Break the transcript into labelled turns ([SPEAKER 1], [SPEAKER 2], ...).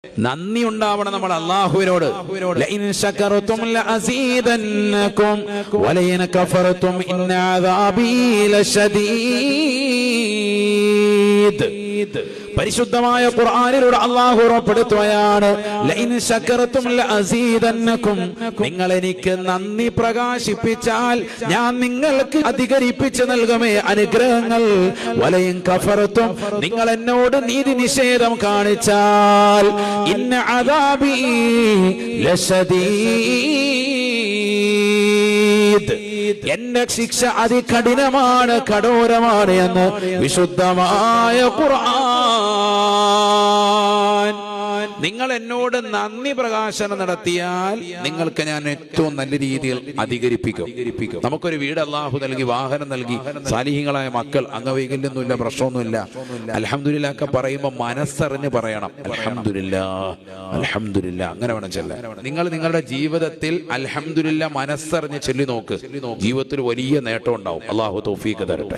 [SPEAKER 1] നന്ദി ഉണ്ടാവണം നമ്മൾ അല്ലാഹുവിനോട്. ലഇൻ ശകറതും ലഅസീദന്നകും വലഇൻ കഫറതും ഇന്ന അദാബി ലശദീദ്. പരിശുദ്ധമായ ഖുർആനിലൂടെ അല്ലാഹു ഉറപ്പെടുത്തുകയാണ്, ലഇൻ ശകറതും ലഅസീദന്നകും, നിങ്ങൾ എനിക്ക് നന്ദി പ്രകാശിപ്പിച്ചാൽ ഞാൻ നിങ്ങൾക്ക് അധികരിപ്പിച്ചു നൽകുമേ അനുഗ്രഹങ്ങൾ. വലഇൻ കഫറതും, നിങ്ങൾ എന്നോട് നീതി നിഷേധം കാണിച്ചാൽ ഇന്ന അദാബി ലശദീദ്, എന്റെ ശിക്ഷ അതികഠിനമാണ്, കഠോരമാണ് എന്ന് വിശുദ്ധമായ ഖുർആൻ. നിങ്ങൾ എന്നോട് നന്ദി പ്രകാശനം നടത്തിയാൽ നിങ്ങൾക്ക് ഞാൻ ഏറ്റവും നല്ല രീതിയിൽ അധികരിപ്പിക്കും. നമുക്കൊരു വീട് അല്ലാഹു നൽകി, വാഹനം നൽകി, സാലിഹീങ്ങളായ മക്കൾ, അംഗവൈകല്യമൊന്നുമില്ല, പ്രശ്നമൊന്നുമില്ല, അൽഹംദുലില്ലാ ഒക്കെ പറയുമ്പോൾ മനസ്സറിഞ്ഞ് പറയണം, അൽഹംദുലില്ലാ അൽഹംദുലില്ലാ, അങ്ങനെ വേണം ചെല്ലാൻ. നിങ്ങൾ നിങ്ങളുടെ ജീവിതത്തിൽ അൽഹംദുലില്ലാ മനസ്സറിഞ്ഞ് ചൊല്ലി നോക്ക്, ജീവിതത്തിൽ വലിയ നേട്ടം ഉണ്ടാവും. അല്ലാഹു തൗഫീഖ് തരട്ടെ.